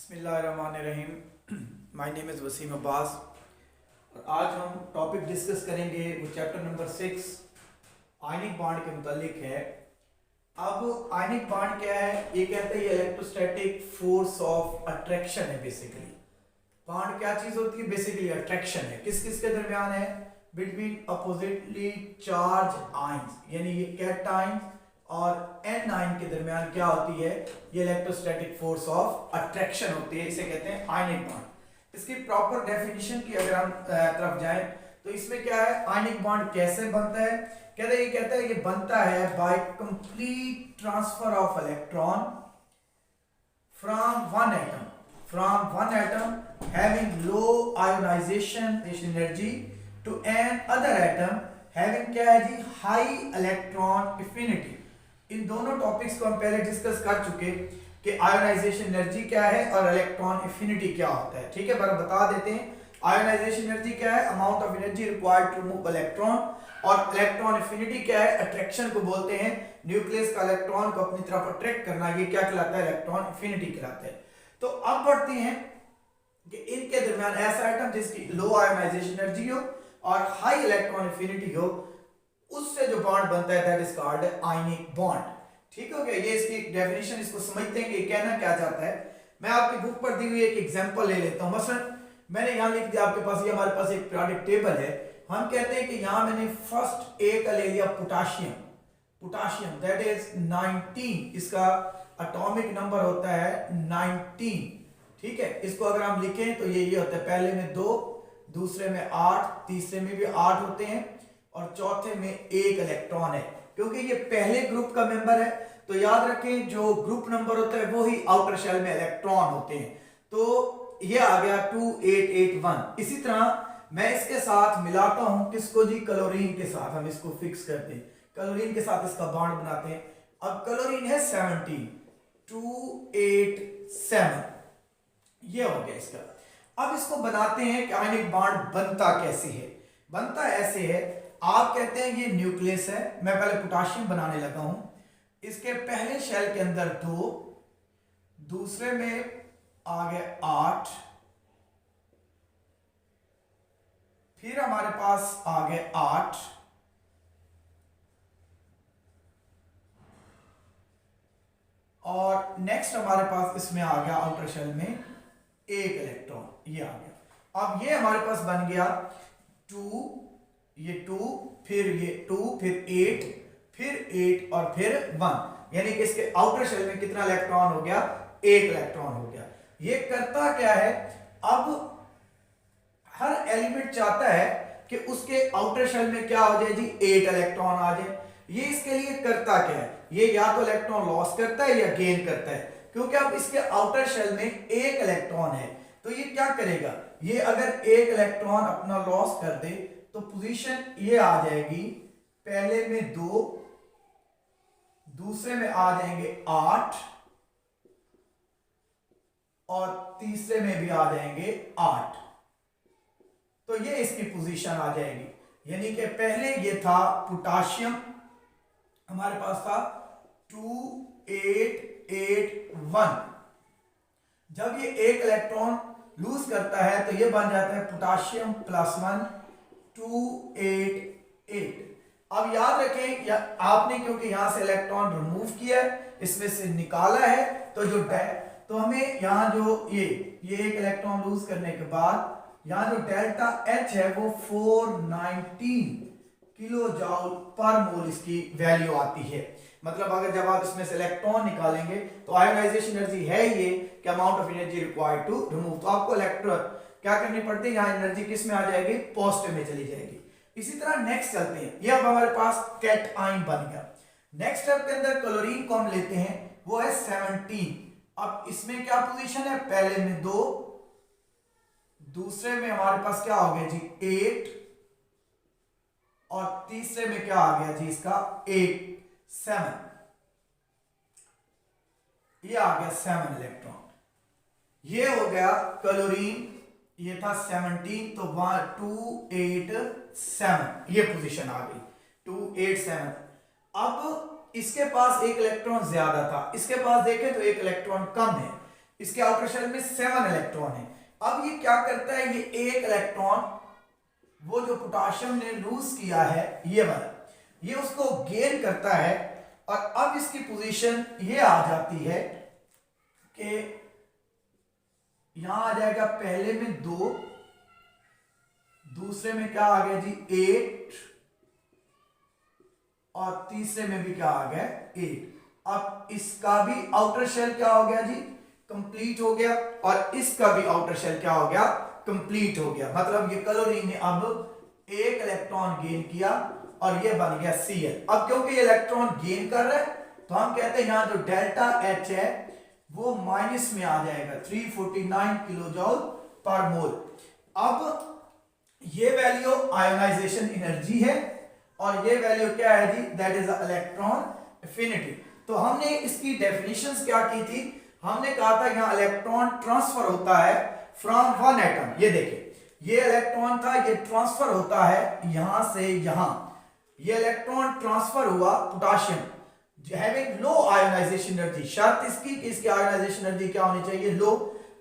बिस्मिल्लाहिर्रहमानिर्रहीम। My name is Wasim Abbas और आज हम टॉपिक डिस्कस करेंगे वो चैप्टर नंबर 6 आयनिक बॉन्ड के मुतालिक है। अब आयनिक बॉन्ड क्या है? ये कहते हैं ये इलेक्ट्रोस्टैटिक फोर्स ऑफ अट्रैक्शन है। बेसिकली बॉन्ड क्या चीज होती है? बेसिकली अट्रैक्शन है। किस किस के दरमियान है? बिटवीन अपोजिटली चार्ज आयंस, यानी ये कैटायन और एन आयन के दरमियान क्या होती है? ये इलेक्ट्रोस्टैटिक फोर्स ऑफ अट्रैक्शन होती है। इसे कहते हैं आयनिक बॉन्ड। इसकी प्रॉपर डेफिनेशन की अगर हम तरफ जाएं तो इसमें क्या है? आयनिक बॉन्ड कैसे बनता है? कहता है ये बनता है by complete transfer of electron from one atom having low ionization energy to an other atom having क्या है जी? high electron affinity। इन दोनों टॉपिक्स को हम पहले डिस्कस कर चुके कि आयोनाइजेशन एनर्जी क्या है और इलेक्ट्रॉन एफिनिटी क्या होता है। ठीक है, पर बता देते हैं आयोनाइजेशन एनर्जी क्या है? Amount of energy required to move electron. और इलेक्ट्रॉन एफिनिटी क्या है? अट्रैक्शन को बोलते हैं, न्यूक्लियस का इलेक्ट्रॉन को अपनी तरफ अट्रैक्ट करना। ये क्या कहलाता है? इलेक्ट्रॉन एफिनिटी कहलाता है। तो अब बढ़ते हैं कि इनके दरमियान ऐसा एटम जिसकी लो आयोनाइजेशन एनर्जी हो और हाई इलेक्ट्रॉन एफिनिटी हो, उससे जो बॉन्ड बनता है that is called ionic bond. ठीक हो गया? ये इसकी डेफिनेशन, इसको समझते हैं कि कहना क्या चाहता है। मैं आपकी बुक पर दी हुई एक एग्जांपल ले लेता हूं। मसलन मैंने यहां लिख दिया आपके पास, ये हमारे पास एक पीरियोडिक टेबल है। हम कहते हैं कि यहां मैंने फर्स्ट ए का ले लिया पोटाशियम दैट इज 19, इसका एटॉमिक नंबर होता है 19। ठीक है, इसको अगर हम लिखें तो ये होता है, पहले में 2, दूसरे में 8, तीसरे में भी 8 होते हैं और चौथे में 1 इलेक्ट्रॉन है। क्योंकि ये पहले ग्रुप का मेंबर है तो याद रखें जो ग्रुप नंबर होता है वो ही आउटर शेल में इलेक्ट्रॉन होते हैं। तो ये आ गया 2881। इसी तरह मैं इसके साथ मिलाता हूं, किसको जी? क्लोरीन के साथ। हम इसको फिक्स करते हैं, क्लोरीन के साथ इसका बॉन्ड बनाते हैं। अब क्लोरीन है 17, 287, ये हो गया इसका। अब इसको बनाते हैं कि आयनिक बॉन्ड बनता कैसे है? बनता ऐसे है, आप कहते हैं ये न्यूक्लियस है। मैं पहले पोटाशियम बनाने लगा हूं। इसके पहले शेल के अंदर 2, दूसरे में आ गए 8, फिर हमारे पास आ गए 8, और नेक्स्ट हमारे पास इसमें आ गया आउटर शेल में 1 इलेक्ट्रॉन, ये आ गया। अब ये हमारे पास बन गया 2, ये 2, फिर ये 2, फिर 8, फिर 8 और फिर 1, यानी कि इसके आउटर शेल में कितना इलेक्ट्रॉन हो गया? 1 इलेक्ट्रॉन हो गया। ये करता क्या है? अब हर एलिमेंट चाहता है कि उसके आउटर शेल में क्या हो जाए जी? 8 इलेक्ट्रॉन आ जाए। ये इसके लिए करता क्या है? ये या तो इलेक्ट्रॉन लॉस करता है या गेन करता है। क्योंकि अब इसके आउटर शेल में 1 इलेक्ट्रॉन है तो ये क्या करेगा? ये अगर 1 इलेक्ट्रॉन अपना लॉस कर दे तो पोजीशन ये आ जाएगी, पहले में 2, दूसरे में आ जाएंगे 8 और तीसरे में भी आ जाएंगे 8। तो ये इसकी पोजीशन आ जाएगी। यानी कि पहले ये था पोटाशियम, हमारे पास था 2881। जब ये 1 इलेक्ट्रॉन लूज करता है तो ये बन जाता है पोटाशियम +1, 288। अब याद रखें आपने, क्योंकि यहां से इलेक्ट्रॉन रिमूव किया है, इसमें से निकाला है, तो जो तो हमें यहां जो ये 1 इलेक्ट्रॉन लूज करने के बाद यहां जो डेल्टा H है वो 419 किलो जूल पर मोल इसकी वैल्यू आती है। मतलब अगर जब आप इसमें से इलेक्ट्रॉन निकालेंगे तो आयोनाइजेशन एनर्जी है ये कि amount of energy required to remove, तो आपको इलेक्ट्रॉन क्या करनी पड़ती है? यहाँ एनर्जी किस में आ जाएगी? पॉजिटिव में चली जाएगी। इसी तरह नेक्स्ट चलते हैं, ये अब हमारे पास कैटआयन बन गया। नेक्स्ट स्टेप के अंदर क्लोरीन को हम लेते हैं, वो है 17। अब इसमें क्या पोजीशन है? पहले में 2, दूसरे में हमारे पास क्या हो गया जी? 8 और तीसरे में क्या आ गया जी? इसका 7, ये आ गया 7 इलेक्ट्रॉन। ये हो गया क्लोरीन, ये था 17, तो 287, ये पोजीशन आ गई 287। अब इसके पास 1 इलेक्ट्रॉन ज्यादा था, इसके पास देखें तो 1 इलेक्ट्रॉन कम है। इसके आउटर शेल में 7 इलेक्ट्रॉन है। अब ये क्या करता है, ये एक इलेक्ट्रॉन वो जो पोटाशियम ने लूज किया है ये वाला, ये उसको गेन करता है और अब इसकी पोजीशन ये आ जाती है कि यहां आ जाएगा पहले में 2, दूसरे में क्या आ गया जी 8 और तीसरे में भी क्या आ गया 8। अब इसका भी आउटर शेल क्या हो गया जी कंप्लीट हो गया और इसका भी आउटर शेल क्या हो गया कंप्लीट हो गया। मतलब ये क्लोरीन ने अब एक इलेक्ट्रॉन गेन किया और ये बन गया Cl। अब क्योंकि ये इलेक्ट्रॉन गेन कर रहा है तो हम कहते हैं यहां जो डेल्टा H है वो माइनस में आ जाएगा 349 किलो जूल पर मोल। अब ये वैल्यू आयोनाइजेशन एनर्जी है और ये वैल्यू क्या है जी दैट इज इलेक्ट्रॉन एफिनिटी। तो हमने इसकी डेफिनेशंस क्या की थी, हमने कहा था यहां इलेक्ट्रॉन ट्रांसफर होता है फ्रॉम वन एटम, ये देखिए ये इलेक्ट्रॉन था ये ट्रांसफर होता है यहां से यहां, ये इलेक्ट्रॉन ट्रांसफर हुआ potassium having low ionization energy, शर्त इसकी कि इसकी आयोनाइजेशन एनर्जी क्या होनी चाहिए लो।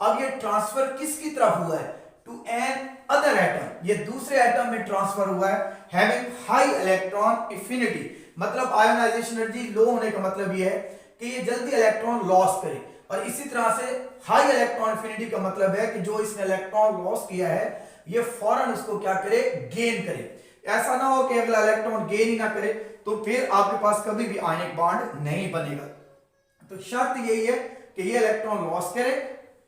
अब ये ट्रांसफर किसकी तरफ हुआ है टू एन अदर एटम, ये दूसरे एटम में ट्रांसफर हुआ है हैविंग हाई इलेक्ट्रॉन एफिनिटी। मतलब आयोनाइजेशन एनर्जी लो होने का मतलब ये है कि ये जल्दी इलेक्ट्रॉन लॉस करे और इसी तरह से हाई इलेक्ट्रॉन एफिनिटी का मतलब है कि जो इसने इलेक्ट्रॉन लॉस किया है ये फौरन उसको क्या करे गेन करे। ऐसा ना हो कि अगला इलेक्ट्रॉन गेन ही ना करे तो फिर आपके पास कभी भी आयनिक बॉन्ड नहीं बनेगा। तो शर्त यही है कि ये इलेक्ट्रॉन लॉस करे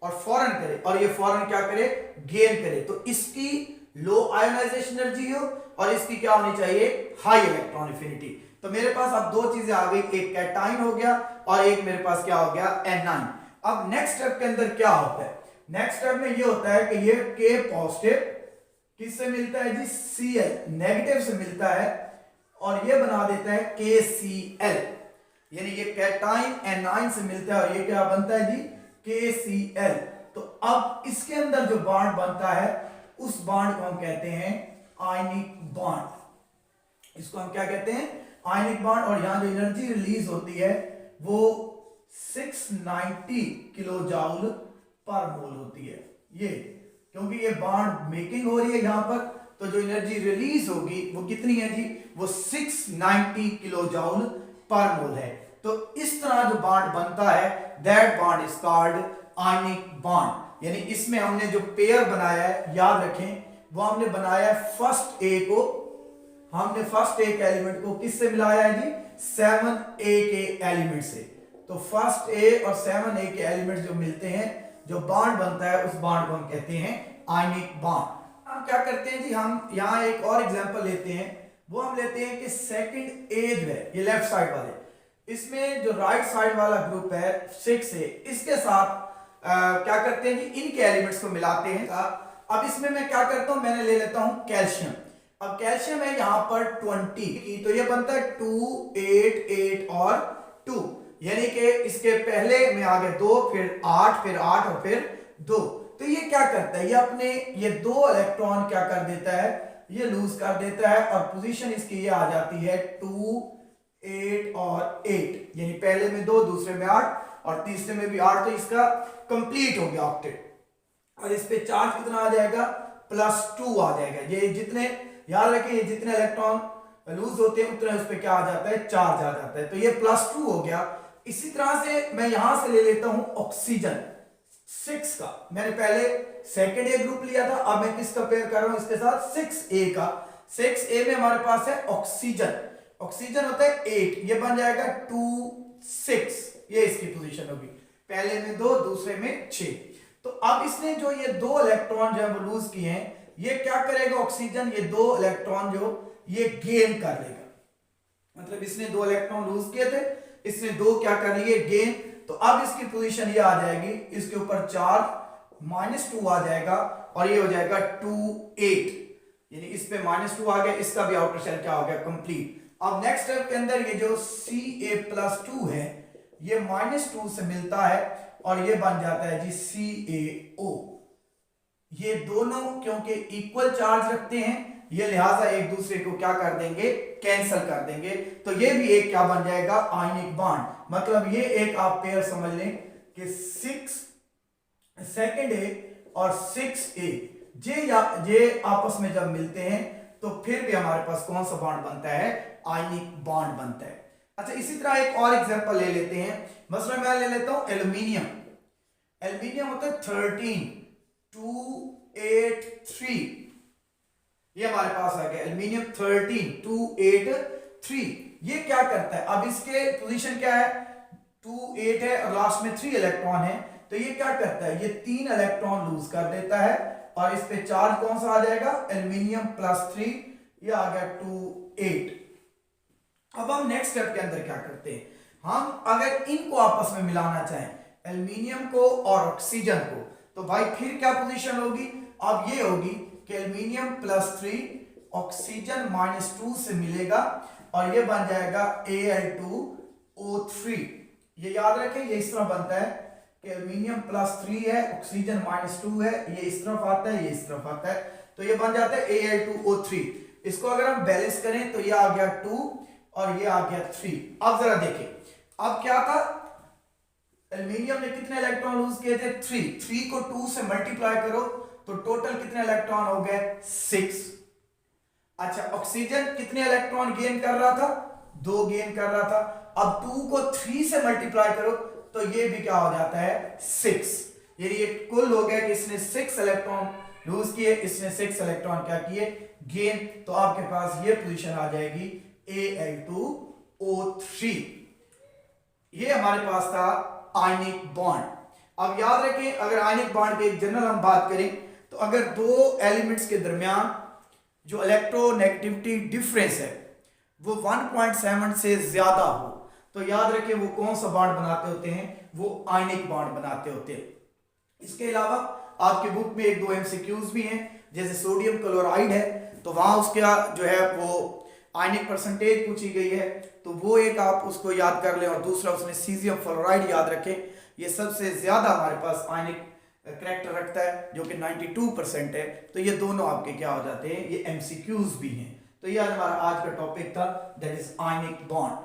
और फौरन करे और ये फौरन क्या करे गेन करे। तो इसकी लो आयोनाइजेशन एनर्जी हो और इसकी क्या होनी चाहिए हाई इलेक्ट्रॉन एफिनिटी। तो मेरे पास अब दो चीजें आ गई, एक कैटाइन हो गया और एक मेरे पास क्या हो गया एनाइन। अब नेक्स्ट स्टेप के अंदर क्या होता है, नेक्स्ट स्टेप में ये होता है कि ये K पॉजिटिव किससे मिलता है जी Cl नेगेटिव से मिलता है और ये बना देता है KCl, यानी ये कैटाइन एनाइन से मिलता है और ये क्या बनता है जी KCl। तो अब इसके अंदर जो बॉन्ड बनता है उस बॉन्ड को हम कहते हैं आयनिक बॉन्ड, इसको हम क्या कहते हैं आयनिक बॉन्ड। और यहां जो एनर्जी रिलीज होती है वो 690 किलो जूल पर मोल होती है। ये क्योंकि ये बॉन्ड मेकिंग हो रही है यहां पर तो जो एनर्जी रिलीज होगी वो कितनी है जी वो 690 किलो जूल पर मोल है। तो इस तरह जो बॉन्ड बनता है that bond is called ionic bond. यानी इसमें हमने जो पेयर बनाया है याद रखें वो हमने बनाया है फर्स्ट ए को, हमने फर्स्ट ए के एलिमेंट को किससे मिलाया है जी 7a के एलिमेंट से। तो फर्स्ट ए और 7a के एलिमेंट जो मिलते हैं जो बॉन्ड बनता है उस बॉन्ड को हम कहते हैं आयनिक बॉन्ड। हम क्या करते हैं जी हम यहां एक और एग्जांपल लेते हैं, वो हम लेते हैं कि सेकंड ए जो है ये लेफ्ट साइड वाले, इसमें जो राइट साइड वाला ग्रुप है 6a इसके साथ क्या करते हैं जी इनके एलिमेंट्स को मिलाते हैं। अब इसमें मैं क्या करता हूं मैंने ले लेता हूं कैल्शियम। अब कैल्शियम है यहां पर 20 की तो ये बनता है 2 8 8 और 2, यानी कि इसके पहले में आ गए 2 फिर 8 फिर 8 और फिर 2। तो ये क्या करता है ये अपने ये 2 इलेक्ट्रॉन क्या कर देता है ये लूज कर देता है और पोजीशन इसकी ये आ जाती है 2 8 और 8, यानी पहले में 2 दूसरे में 8 और तीसरे में भी 8। तो इसका कंप्लीट हो गया ऑक्टेट और इस पे चार्ज कितना आ जाएगा +2 आ जाएगा। ये जितने याद रखिए ये जितने इलेक्ट्रॉन लूज होते हैं उतने उस पे क्या आ जाता है चार्ज आ जाता है। तो ये +2 हो गया। इसी तरह से मैं यहां से ले लेता हूं ऑक्सीजन 6 का, मैंने पहले सेकेंड ए ग्रुप लिया था अब मैं किसका पेयर कर रहा हूं इसके साथ 6a का। 6a में हमारे पास है ऑक्सीजन, ऑक्सीजन होता है 8, ये बन जाएगा 2 6, ये इसकी पोजीशन होगी पहले में 2 दूसरे में 6। तो अब इसने जो ये 2 इलेक्ट्रॉन जो है वो लूज किए हैं ये क्या करेगा ऑक्सीजन ये 2 इलेक्ट्रॉन जो ये गेन कर लेगा, मतलब इसने 2 इलेक्ट्रॉन लूज किए थे इसने 2 क्या कर लिए गेन। तो अब इसकी पोजीशन ये आ जाएगी इसके ऊपर चार्ज -2 आ जाएगा और ये हो जाएगा 2 8, यानी इस पे -2 आ गया, इसका भी आउटर शेल क्या हो गया कंप्लीट। अब नेक्स्ट स्टेप के अंदर ये जो Ca+2 है ये -2 से मिलता है और ये बन जाता है जी CaO। ये दोनों क्योंकि इक्वल चार्ज रखते हैं ये लिहाजा एक दूसरे को क्या कर देंगे कैंसिल कर देंगे। तो ये भी एक क्या बन जाएगा आयनिक बॉन्ड। मतलब ये एक आप पेयर समझ लें कि सेकेंड ए और 6A ये आपस में जब मिलते हैं तो फिर भी हमारे पास कौन सा बॉन्ड बनता है, आयनिक बॉन्ड बनता है। अच्छा, इसी तरह एक और एग्जांपल ले लेते हैं, मसलन मैं ले लेता हूं एल्यूमिनियम। एल्यूमिनियम होता है 13283, ये हमारे पास आ गया एल्यूमिनियम 13283। ये क्या करता है, अब इसके पोजीशन क्या है, 28 है और लास्ट में 3 इलेक्ट्रॉन है, तो ये क्या करता है, ये 3 इलेक्ट्रॉन लूज कर देता है और इस पे चार्ज कौन सा आ जाएगा, एल्यूमिनियम +3, ये आ गया 28। अब हम नेक्स्ट स्टेप के अंदर क्या करते हैं, हम अगर इनको आपस में मिलाना चाहें, एल्यूमिनियम को और ऑक्सीजन को, तो भाई फिर क्या पोजीशन होगी, अब ये होगी कि एल्यूमिनियम +3 ऑक्सीजन -2 से मिलेगा और ये बन जाएगा Al2O3। ये याद रखें, ये इस तरह बनता है कि एल्यूमिनियम +3 है, ऑक्सीजन -2 है, ये इस तरफ आता है, ये इस तरफ आता है, तो ये बन जाता है Al2O3। इसको अगर हम बैलेंस करें तो ये आ गया 2 और ये आ गया 3। अब जरा देखें, अब क्या था, एल्यूमिनियम ने कितने इलेक्ट्रॉन लूज किए थे, 3 को 2 से मल्टीप्लाई करो तो टोटल कितने इलेक्ट्रॉन हो गए, 6। अच्छा, ऑक्सीजन कितने इलेक्ट्रॉन गेन कर रहा था, 2 गेन कर रहा था, अब 2 को 3 से मल्टीप्लाई करो तो ये भी क्या हो जाता है, 6। ये कुल हो गया कि इसने 6 इलेक्ट्रॉन लूज किए, इसने 6 इलेक्ट्रॉन क्या किए, गेन, तो आपके पास ये पोजीशन आ जाएगी Al2O3। ये हमारे पास था आयनिक बॉन्ड। अब याद रखें, अगर आयनिक बॉन्ड की एक जनरल हम बात करें तो अगर दो एलिमेंट्स के दरमियान जो इलेक्ट्रोनेगेटिविटी डिफरेंस है वो 1.7 से ज्यादा हो तो याद रखें वो कौन सा बॉन्ड बनाते होते हैं, वो आयनिक बॉन्ड बनाते होते हैं। इसके अलावा आपके बुक में 1-2 MCQs भी हैं, जैसे सोडियम क्लोराइड है तो वहां उसका जो है वो आयनिक परसेंटेज पूछी गई है, तो वो एक आप उसको याद कर लें, और दूसरा उसमें सीजियम फ्लोराइड याद रखें। ये सबसे ज्यादा हमारे पास आयनिक करैक्टर रखता है जो कि 92% है, तो ये दोनों आपके क्या हो जाते हैं, ये MCQs भी हैं। तो ये हमारा आज का टॉपिक था, दैट इज आयनिक बॉन्ड।